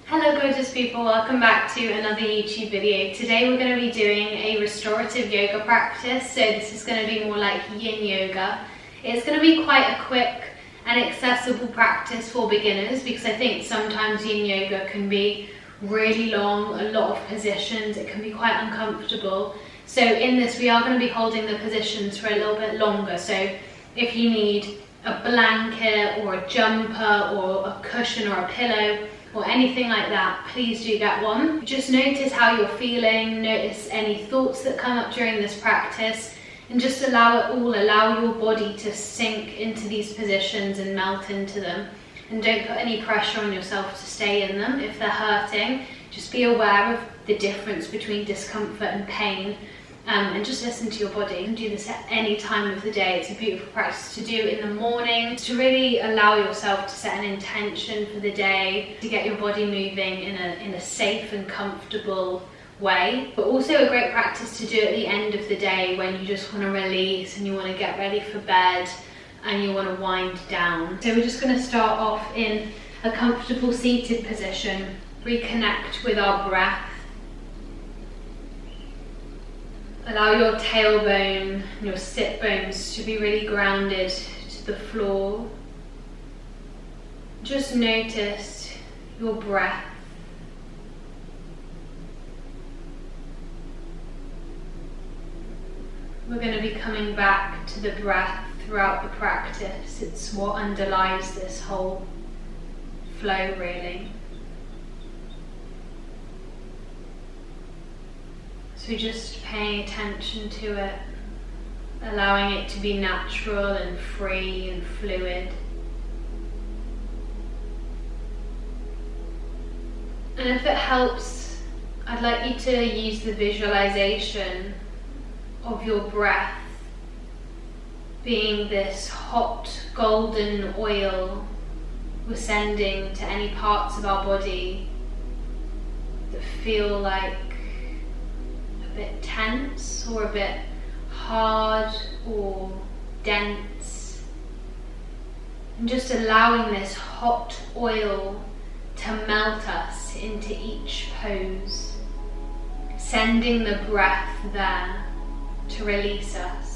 Hello gorgeous people, welcome back to another YouTube video. Today we're going to be doing a restorative yoga practice, so this is going to be more like yin yoga. It's going to be quite a quick and accessible practice for beginners because I think sometimes yin yoga can be really long, a lot of positions, it can be quite uncomfortable. So in this we are going to be holding the positions for a little bit longer, so if you need a blanket or a jumper or a cushion or a pillow or anything like that, please do get one. Just notice how you're feeling, notice any thoughts that come up during this practice, and just allow your body to sink into these positions and melt into them. And don't put any pressure on yourself to stay in them. If they're hurting, just be aware of the difference between discomfort and pain. And just listen to your body. You can do this at any time of the day. It's a beautiful practice to do in the morning, to really allow yourself to set an intention for the day, to get your body moving in a safe and comfortable way. But also a great practice to do at the end of the day when you just want to release and you want to get ready for bed and you want to wind down. So we're just going to start off in a comfortable seated position. Reconnect with our breath. Allow your tailbone and your sit bones to be really grounded to the floor. Just notice your breath. We're going to be coming back to the breath throughout the practice. It's what underlies this whole flow, really. So just paying attention to it, allowing it to be natural and free and fluid. And if it helps, I'd like you to use the visualization of your breath being this hot golden oil ascending to any parts of our body that feel like a bit tense or a bit hard or dense, and just allowing this hot oil to melt us into each pose, sending the breath there to release us.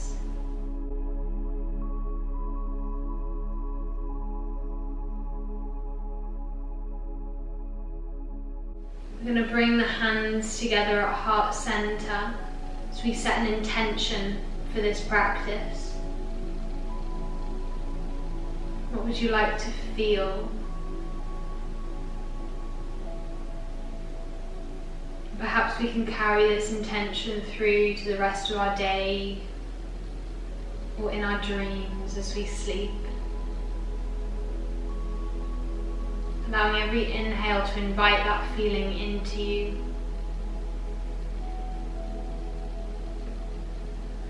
We're going to bring the hands together at heart center as we set an intention for this practice. What would you like to feel? Perhaps we can carry this intention through to the rest of our day or in our dreams as we sleep. Allowing every inhale to invite that feeling into you,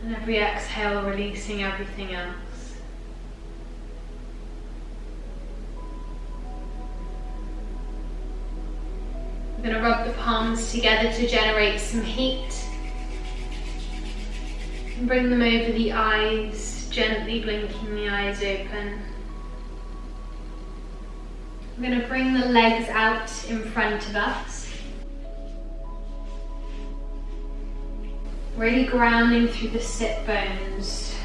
and every exhale releasing everything else. We're going to rub the palms together to generate some heat, and bring them over the eyes, gently blinking the eyes open. We're going to bring the legs out in front of us, really grounding through the sit bones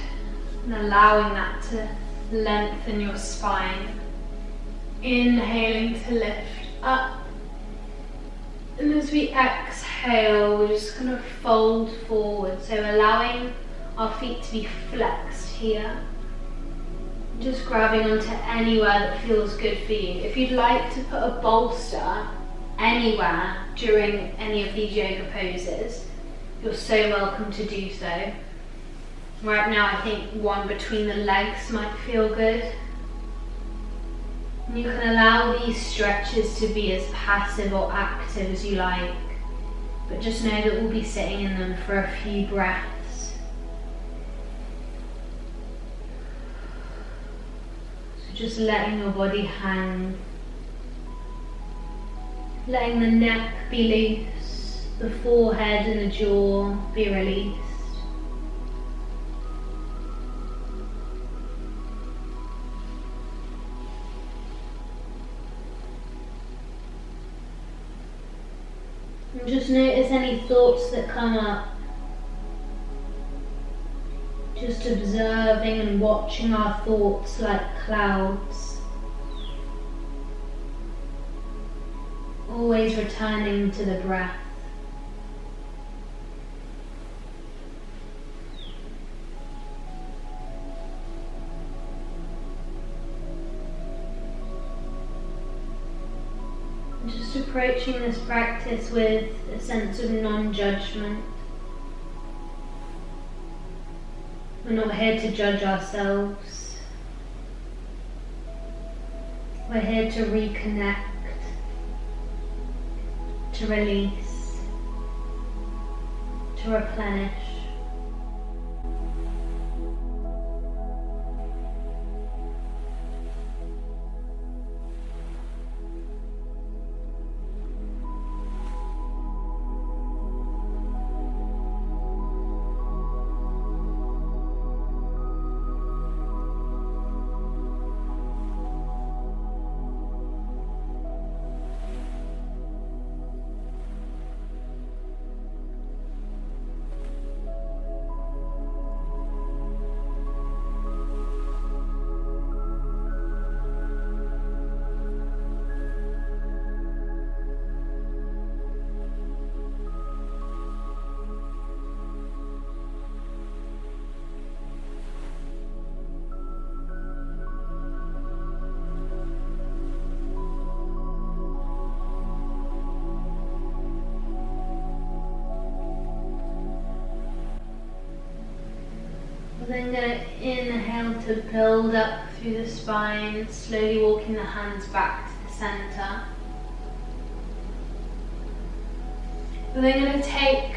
and allowing that to lengthen your spine. Inhaling to lift up, and as we exhale we're just going to fold forward, so allowing our feet to be flexed here. Just grabbing onto anywhere that feels good for you. If you'd like to put a bolster anywhere during any of these yoga poses, you're so welcome to do so. Right now I think one between the legs might feel good. And you can allow these stretches to be as passive or active as you like, but just know that we'll be sitting in them for a few breaths. Just letting your body hang, letting the neck be loose, the forehead and the jaw be released. And just notice any thoughts that come up. Just observing and watching our thoughts like clouds. Always returning to the breath. Just approaching this practice with a sense of non-judgment. We're not here to judge ourselves. We're here to reconnect, to release, to replenish. Then going to inhale to build up through the spine, slowly walking the hands back to the center. We're then going to take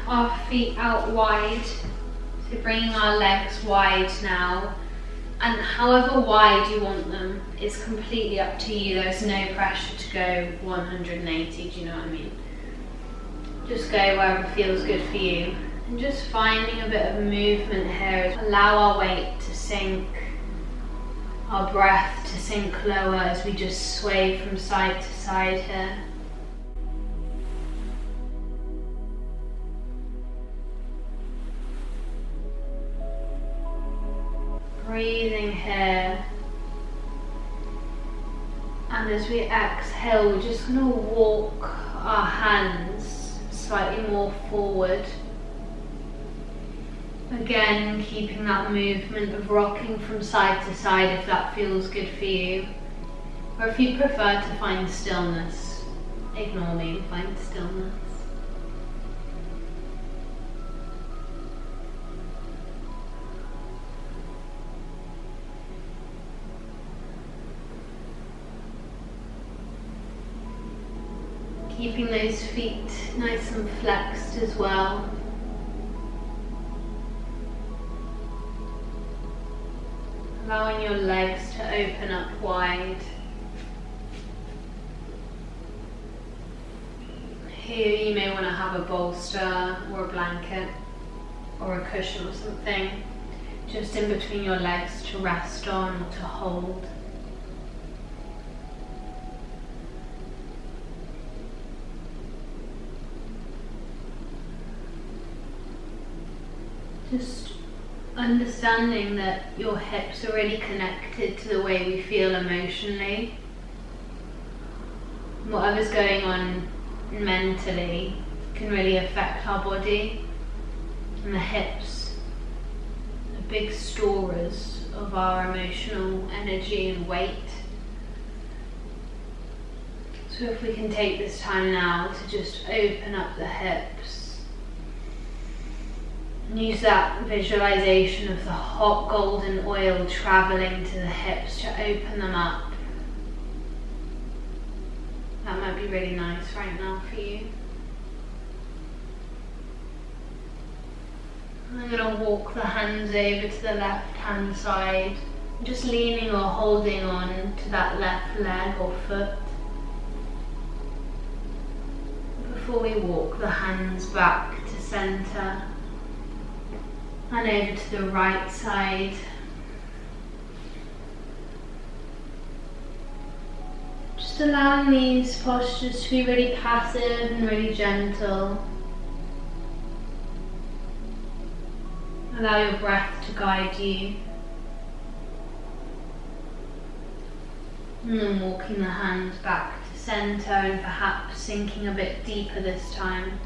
our feet out wide, so bringing our legs wide now, and however wide you want them is completely up to you. There's no pressure to go 180, do you know what I mean? Just go wherever feels good for you. And just finding a bit of movement here. Allow our weight to sink, our breath to sink lower as we just sway from side to side here. Breathing here. And as we exhale, we're just going to walk our hands slightly more forward. Again, keeping that movement of rocking from side to side if that feels good for you. Or if you prefer to find stillness, ignore me and find stillness. Keeping those feet nice and flexed as well. Allowing your legs to open up wide. Here you may want to have a bolster or a blanket or a cushion or something just in between your legs to rest on or to hold. Just understanding that your hips are really connected to the way we feel emotionally. Whatever's going on mentally can really affect our body, and the hips are big storers of our emotional energy and weight. So if we can take this time now to just open up the hips, use that visualization of the hot golden oil traveling to the hips to open them up. That might be really nice right now for you. I'm going to walk the hands over to the left hand side, just leaning or holding on to that left leg or foot. Before we walk the hands back to center. And over to the right side. Just Just allowing these postures to be really passive and really gentle. Allow your breath to guide you. And then walking the hands back to center and perhaps sinking a bit deeper this time.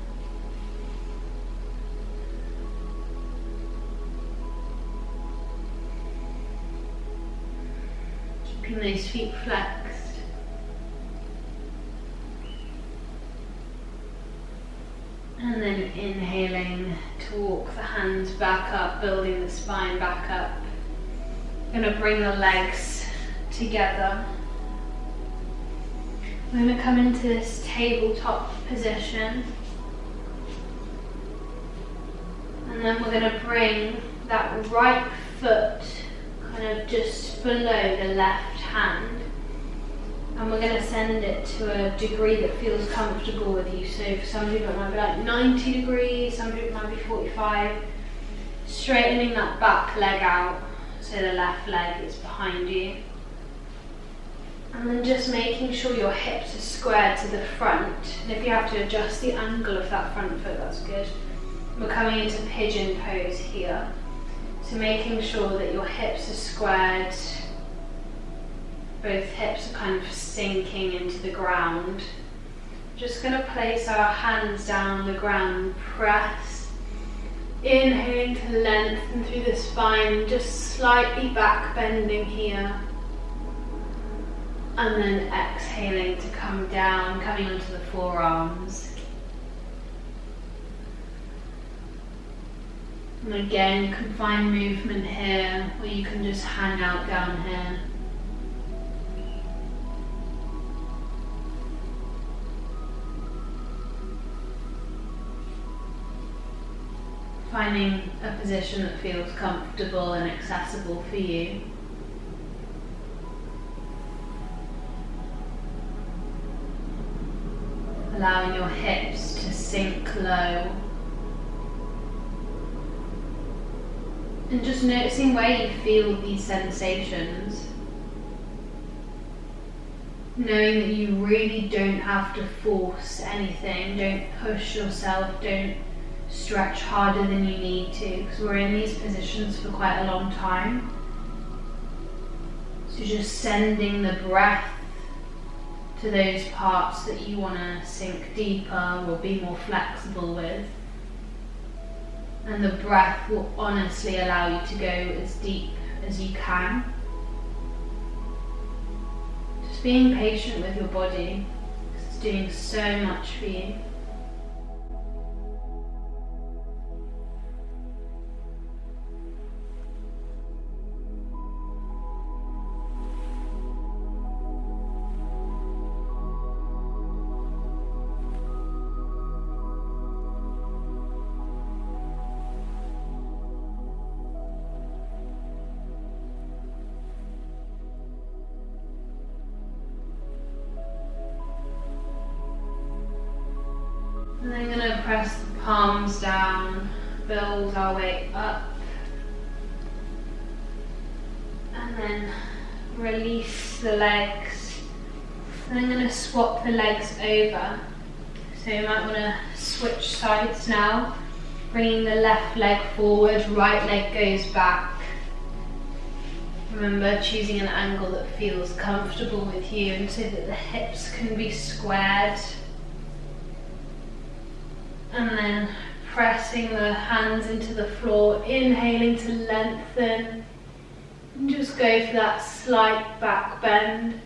Keeping those feet flexed. And then inhaling to walk the hands back up, building the spine back up. I'm going to bring the legs together. We're going to come into this tabletop position. And then we're going to bring that right foot kind of just below the left hand. And we're going to send it to a degree that feels comfortable with you. So for some people it might be like 90 degrees, some people it might be 45. Straightening that back leg out so the left leg is behind you. And then just making sure your hips are squared to the front. And if you have to adjust the angle of that front foot, that's good. We're coming into pigeon pose here. So making sure that your hips are squared. Both hips are kind of sinking into the ground. Just going to place our hands down on the ground, press. Inhaling to lengthen through the spine, just slightly back bending here. And then exhaling to come down, coming onto the forearms. And again, you can find movement here, or you can just hang out down here. Finding a position that feels comfortable and accessible for you. Allowing your hips to sink low. And just noticing where you feel these sensations. Knowing that you really don't have to force anything, don't push yourself, don't stretch harder than you need to, because we're in these positions for quite a long time. So just sending the breath to those parts that you want to sink deeper or be more flexible with. And the breath will honestly allow you to go as deep as you can. Just being patient with your body, because it's doing so much for you. And then I'm going to press the palms down, build our way up, and then release the legs. And I'm going to swap the legs over. So you might want to switch sides now, bringing the left leg forward, right leg goes back. Remember, choosing an angle that feels comfortable with you and so that the hips can be squared. And then pressing the hands into the floor, inhaling to lengthen. And just go for that slight back bend.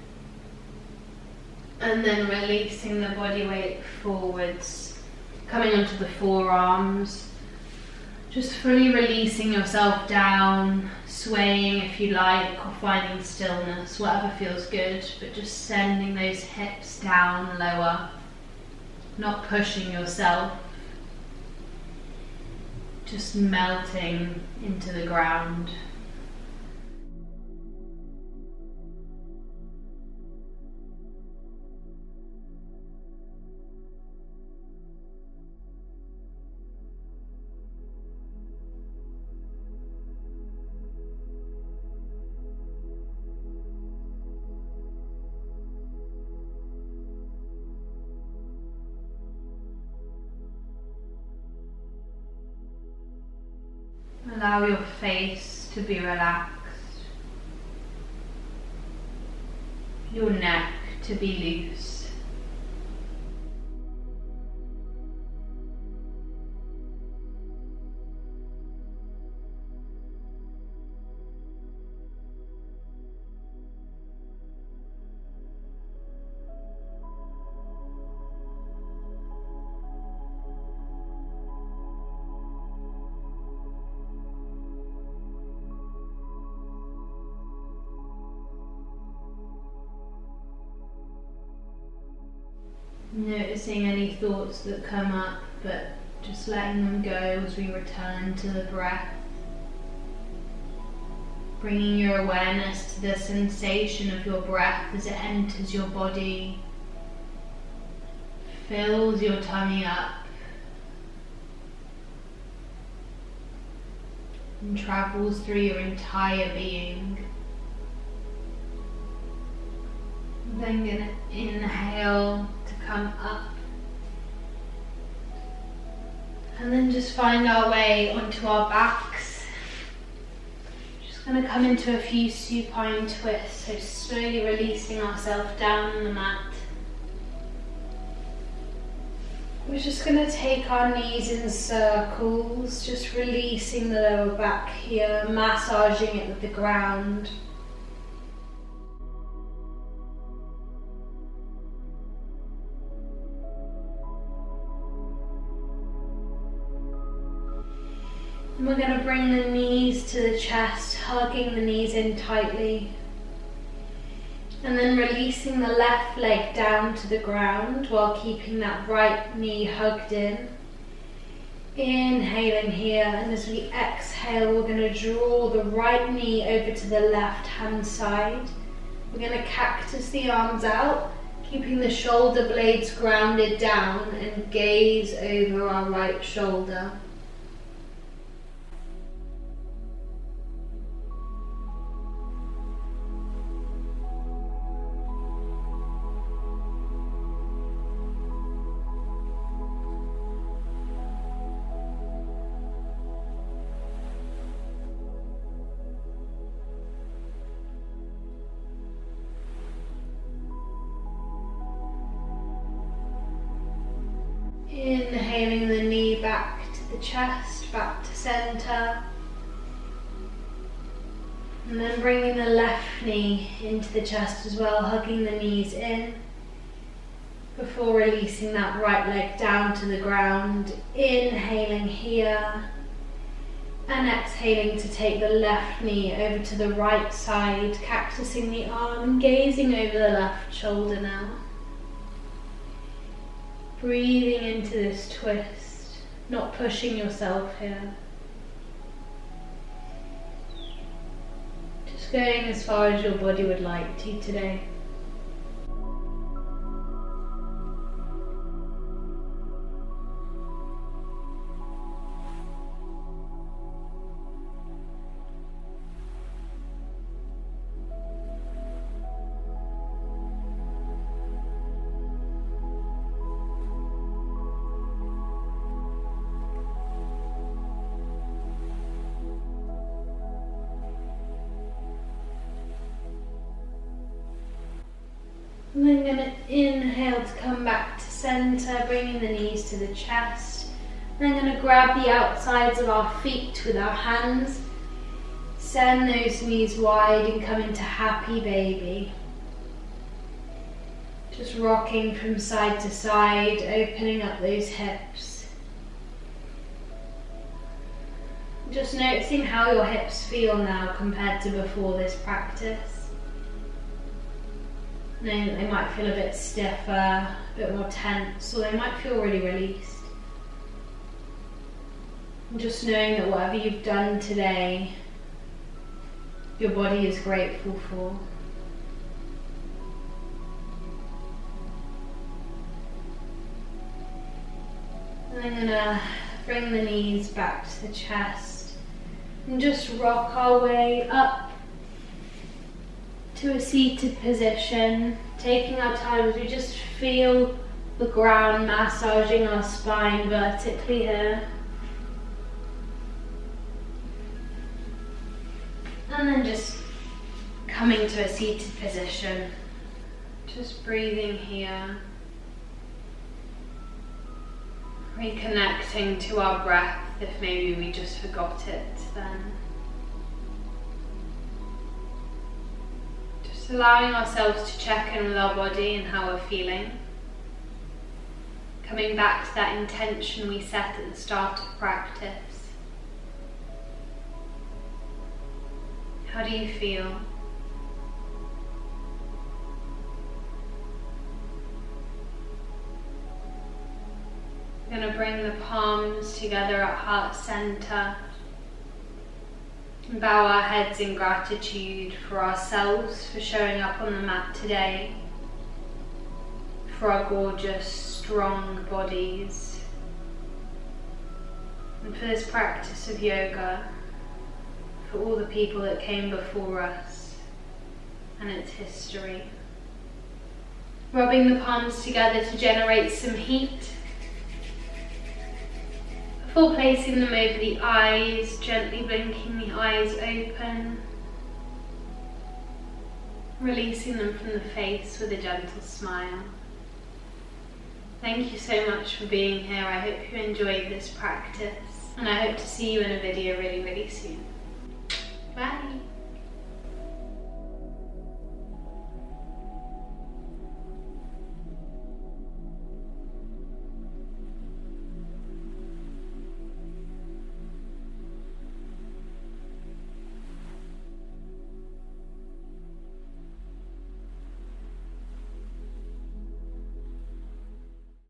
And then releasing the body weight forwards, coming onto the forearms. Just fully releasing yourself down, swaying if you like, or finding stillness, whatever feels good, but just sending those hips down lower, not pushing yourself. Just melting into the ground. Allow your face to be relaxed, your neck to be loose. Noticing any thoughts that come up, but just letting them go as we return to the breath. Bringing your awareness to the sensation of your breath as it enters your body, fills your tummy up, and travels through your entire being. Then gonna inhale to come up, and then just find our way onto our backs. Just gonna come into a few supine twists, so slowly releasing ourselves down on the mat. We're just gonna take our knees in circles, just releasing the lower back here, massaging it with the ground. And we're going to bring the knees to the chest, hugging the knees in tightly. And then releasing the left leg down to the ground while keeping that right knee hugged in. Inhaling here, and as we exhale, we're going to draw the right knee over to the left hand side. We're going to cactus the arms out, keeping the shoulder blades grounded down, and gaze over our right shoulder. Inhaling the knee back to the chest, back to center. And then bringing the left knee into the chest as well, hugging the knees in. Before releasing that right leg down to the ground. Inhaling here. And exhaling to take the left knee over to the right side, cactusing the arm, gazing over the left shoulder now. Breathing into this twist, not pushing yourself here. Just going as far as your body would like to today. And then going to inhale to come back to center, bringing the knees to the chest. And then going to grab the outsides of our feet with our hands. Send those knees wide and come into happy baby. Just rocking from side to side, opening up those hips. Just noticing how your hips feel now compared to before this practice. Knowing that they might feel a bit stiffer, a bit more tense, or they might feel really released. And just knowing that whatever you've done today, your body is grateful for. And I'm gonna bring the knees back to the chest and just rock our way up to a seated position, taking our time as we just feel the ground massaging our spine vertically here. And then just coming to a seated position, just breathing here, reconnecting to our breath if maybe we just forgot it then. Just allowing ourselves to check in with our body and how we're feeling. Coming back to that intention we set at the start of practice. How do you feel? We're going to bring the palms together at heart center and bow our heads in gratitude for ourselves for showing up on the mat today, for our gorgeous, strong bodies, and for this practice of yoga, for all the people that came before us and its history. Rubbing the palms together to generate some heat. Before placing them over the eyes, gently blinking the eyes open, releasing them from the face with a gentle smile. Thank you so much for being here. I hope you enjoyed this practice, and I hope to see you in a video really, really soon. Bye!